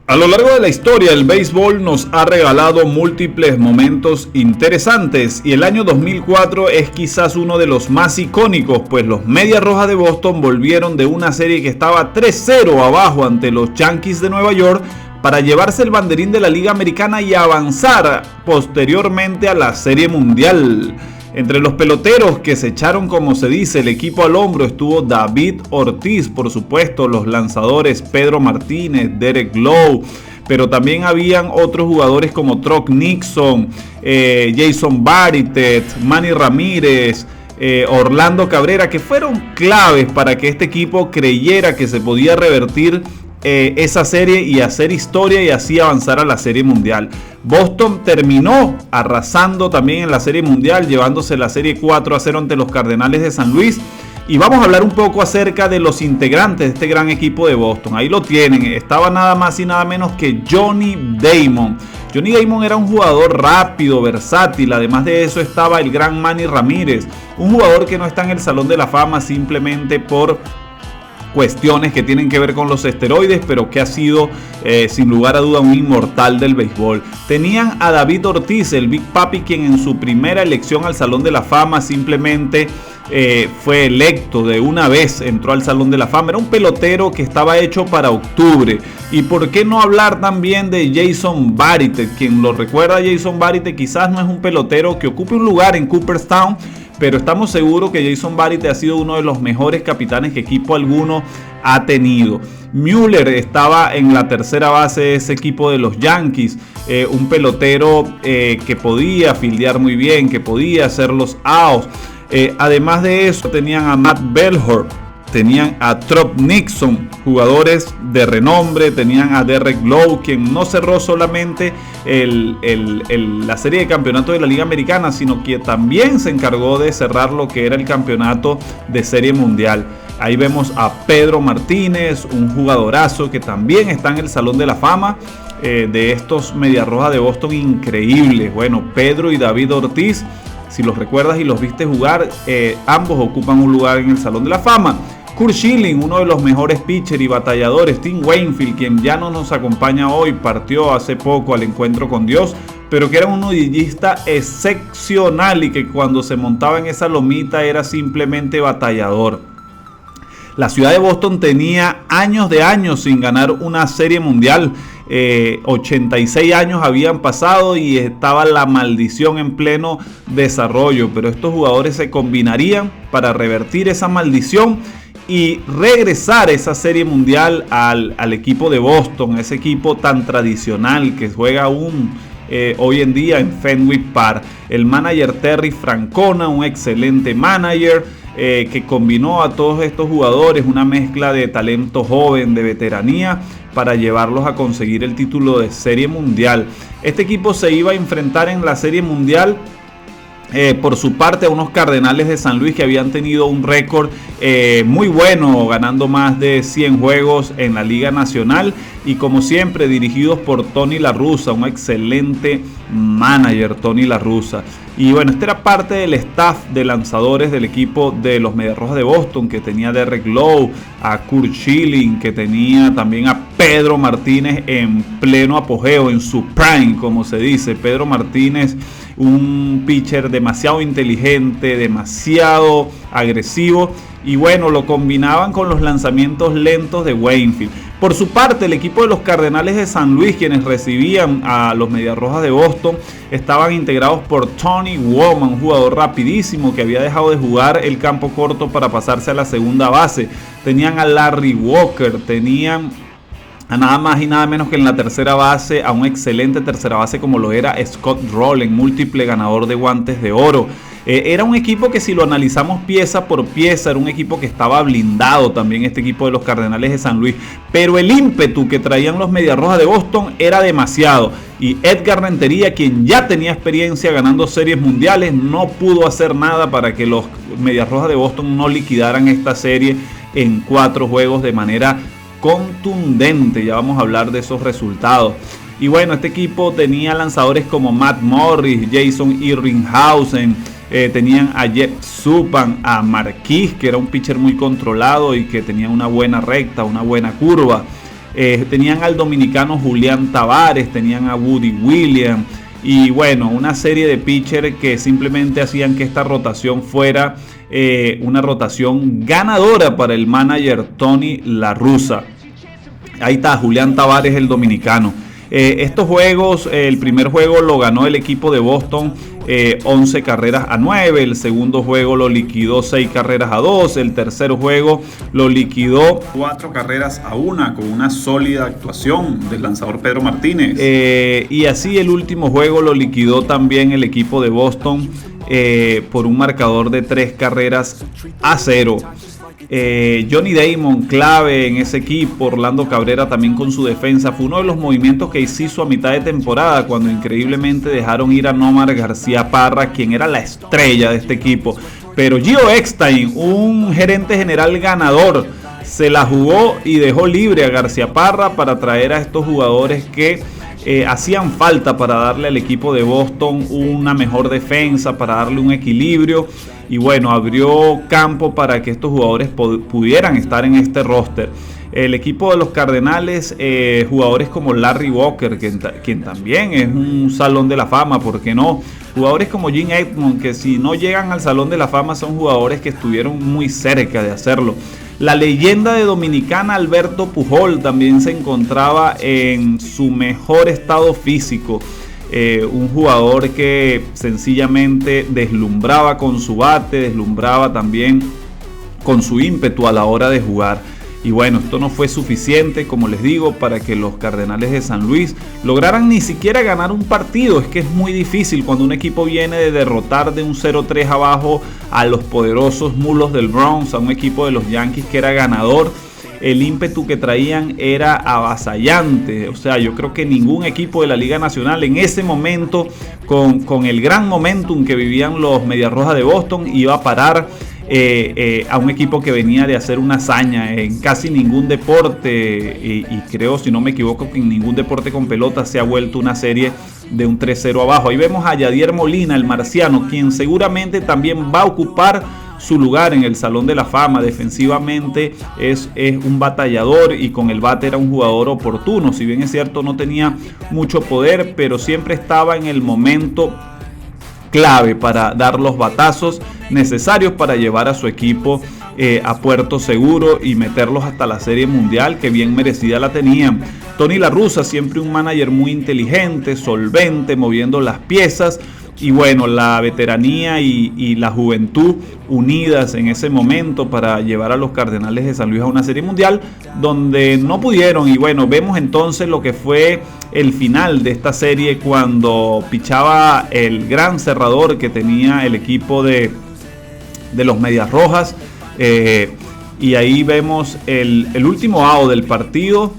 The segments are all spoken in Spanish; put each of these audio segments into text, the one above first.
A lo largo de la historia, el béisbol nos ha regalado múltiples momentos interesantes y el año 2004 es quizás uno de los más icónicos, pues los Medias Rojas de Boston volvieron de una serie que estaba 3-0 abajo ante los Yankees de Nueva York para llevarse el banderín de la Liga Americana y avanzar posteriormente a la Serie Mundial. Entre los peloteros que se echaron, como se dice, el equipo al hombro estuvo David Ortiz, por supuesto, los lanzadores Pedro Martínez, Derek Lowe, pero también habían otros jugadores como Troc Nixon, Jason Varitek, Manny Ramírez, Orlando Cabrera, que fueron claves para que este equipo creyera que se podía revertir esa serie y hacer historia y así avanzar a la Serie Mundial. Boston terminó arrasando también en la Serie Mundial, llevándose la serie 4-0 ante los Cardenales de San Luis. Y vamos a hablar un poco acerca de los integrantes de este gran equipo de Boston. Ahí lo tienen, estaba nada más y nada menos que Johnny Damon. Johnny Damon era un jugador rápido, versátil. Además de eso estaba el gran Manny Ramírez, un jugador que no está en el Salón de la Fama simplemente por cuestiones que tienen que ver con los esteroides, pero que ha sido sin lugar a duda un inmortal del béisbol. Tenían a David Ortiz, el Big Papi, quien en su primera elección al Salón de la Fama simplemente fue electo de una vez, entró al Salón de la Fama. Era un pelotero que estaba hecho para octubre. Y por qué no hablar también de Jason Varitek. Quien lo recuerda, Jason Varitek quizás no es un pelotero que ocupe un lugar en Cooperstown, pero estamos seguros que Jason Varitek ha sido uno de los mejores capitanes que equipo alguno ha tenido. Müller estaba en la tercera base de ese equipo de los Yankees, un pelotero que podía fildear muy bien, que podía hacer los outs. Además de eso tenían a Matt Bellhor, tenían a Troc Nixon, jugadores de renombre, tenían a Derek Lowe, quien no cerró solamente la serie de campeonato de la Liga Americana, sino que también se encargó de cerrar lo que era el campeonato de Serie Mundial. Ahí vemos a Pedro Martínez, un jugadorazo que también está en el Salón de la Fama de estos Medias Rojas de Boston increíbles. Bueno, Pedro y David Ortiz, si los recuerdas y los viste jugar, ambos ocupan un lugar en el Salón de la Fama. Curt Schilling, uno de los mejores pitchers y batalladores. Tim Wakefield, quien ya no nos acompaña hoy, partió hace poco al encuentro con Dios, pero que era un nudillista excepcional y que cuando se montaba en esa lomita era simplemente batallador. La ciudad de Boston tenía años sin ganar una serie mundial. 86 años habían pasado y estaba la maldición en pleno desarrollo, pero estos jugadores se combinarían para revertir esa maldición y regresar esa serie mundial al equipo de Boston, ese equipo tan tradicional que juega aún hoy en día en Fenway Park. El manager Terry Francona, un excelente manager que combinó a todos estos jugadores, una mezcla de talento joven, de veteranía, para llevarlos a conseguir el título de Serie Mundial. Este equipo se iba a enfrentar en la Serie Mundial por su parte a unos Cardenales de San Luis que habían tenido un récord muy bueno, ganando más de 100 juegos en la Liga Nacional y como siempre dirigidos por Tony La Russa, un excelente manager, Tony La Russa. Y bueno, este era parte del staff de lanzadores del equipo de los Medias Rojas de Boston, que tenía a Derek Lowe, a Curt Schilling, que tenía también a Pedro Martínez en pleno apogeo, en su prime, como se dice. Pedro Martínez, un pitcher demasiado inteligente, demasiado agresivo, y bueno, lo combinaban con los lanzamientos lentos de Wakefield. Por su parte, el equipo de los Cardenales de San Luis, quienes recibían a los Medias Rojas de Boston, estaban integrados por Tony Woman, un jugador rapidísimo que había dejado de jugar el campo corto para pasarse a la segunda base. Tenían a Larry Walker, tenían a nada más y nada menos que en la tercera base a un excelente tercera base como lo era Scott Rowland, múltiple ganador de guantes de oro. Era un equipo que, si lo analizamos pieza por pieza, era un equipo que estaba blindado también, este equipo de los Cardenales de San Luis, pero el ímpetu que traían los Medias Rojas de Boston era demasiado, y Edgar Rentería, quien ya tenía experiencia ganando series mundiales, no pudo hacer nada para que los Medias Rojas de Boston no liquidaran esta serie en 4 juegos de manera contundente. Ya vamos a hablar de esos resultados. Y bueno, este equipo tenía lanzadores como Matt Morris, Jason Irringhausen, tenían a Jeff Suppan, a Marquis, que era un pitcher muy controlado y que tenía una buena recta, una buena curva. Tenían al dominicano Julián Tavares, tenían a Woody Williams y bueno, una serie de pitchers que simplemente hacían que esta rotación fuera una rotación ganadora para el manager Tony La Russa. Ahí está Julián Tavares, el dominicano. Estos juegos, el primer juego lo ganó el equipo de Boston 11 carreras a 9, el segundo juego lo liquidó 6 carreras a 2, el tercer juego lo liquidó 4 carreras a 1 con una sólida actuación del lanzador Pedro Martínez. Y así el último juego lo liquidó también el equipo de Boston por un marcador de 3 carreras a 0. Johnny Damon clave en ese equipo, Orlando Cabrera también con su defensa, fue uno de los movimientos que hizo a mitad de temporada cuando increíblemente dejaron ir a Nomar García Parra, quien era la estrella de este equipo, pero Gio Eckstein, un gerente general ganador, se la jugó y dejó libre a García Parra para traer a estos jugadores que hacían falta para darle al equipo de Boston una mejor defensa, para darle un equilibrio y bueno, abrió campo para que estos jugadores pudieran estar en este roster. El equipo de los Cardenales, jugadores como Larry Walker, quien también es un salón de la fama, ¿por qué no? Jugadores como Jim Edmonds, que si no llegan al salón de la fama son jugadores que estuvieron muy cerca de hacerlo. La leyenda de Dominicana Alberto Pujol también se encontraba en su mejor estado físico. Un jugador que sencillamente deslumbraba con su bate, deslumbraba también con su ímpetu a la hora de jugar. Y bueno, esto no fue suficiente, como les digo, para que los Cardenales de San Luis lograran ni siquiera ganar un partido. Es que es muy difícil cuando un equipo viene de derrotar de un 0-3 abajo a los poderosos Mulos del Bronx, a un equipo de los Yankees que era ganador. El ímpetu que traían era avasallante. O sea, yo creo que ningún equipo de la Liga Nacional en ese momento, con el gran momentum que vivían los Medias Rojas de Boston, iba a parar a un equipo que venía de hacer una hazaña en casi ningún deporte y creo, si no me equivoco, que en ningún deporte con pelota se ha vuelto una serie de un 3-0 abajo. Ahí vemos a Yadier Molina, el marciano, quien seguramente también va a ocupar su lugar en el Salón de la Fama. Defensivamente es un batallador y con el bate era un jugador oportuno. Si bien es cierto, no tenía mucho poder, pero siempre estaba en el momento clave para dar los batazos necesarios para llevar a su equipo a puerto seguro y meterlos hasta la Serie Mundial, que bien merecida la tenían. Tony La Russa, siempre un manager muy inteligente, solvente, moviendo las piezas. Y bueno, la veteranía y la juventud unidas en ese momento para llevar a los Cardenales de San Luis a una Serie Mundial donde no pudieron. Y bueno, vemos entonces lo que fue el final de esta serie cuando pichaba el gran cerrador que tenía el equipo de los Medias Rojas. Y ahí vemos el último out del partido.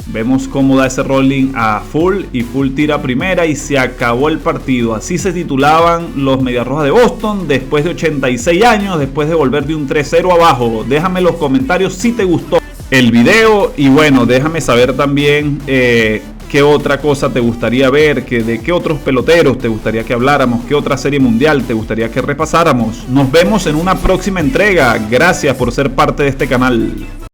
Vemos cómo da ese rolling a Full y Full tira primera y se acabó el partido. Así se titulaban los Medias Rojas de Boston después de 86 años, después de volver de un 3-0 abajo. Déjame en los comentarios si te gustó el video y bueno, déjame saber también qué otra cosa te gustaría ver, de qué otros peloteros te gustaría que habláramos, qué otra serie mundial te gustaría que repasáramos. Nos vemos en una próxima entrega. Gracias por ser parte de este canal.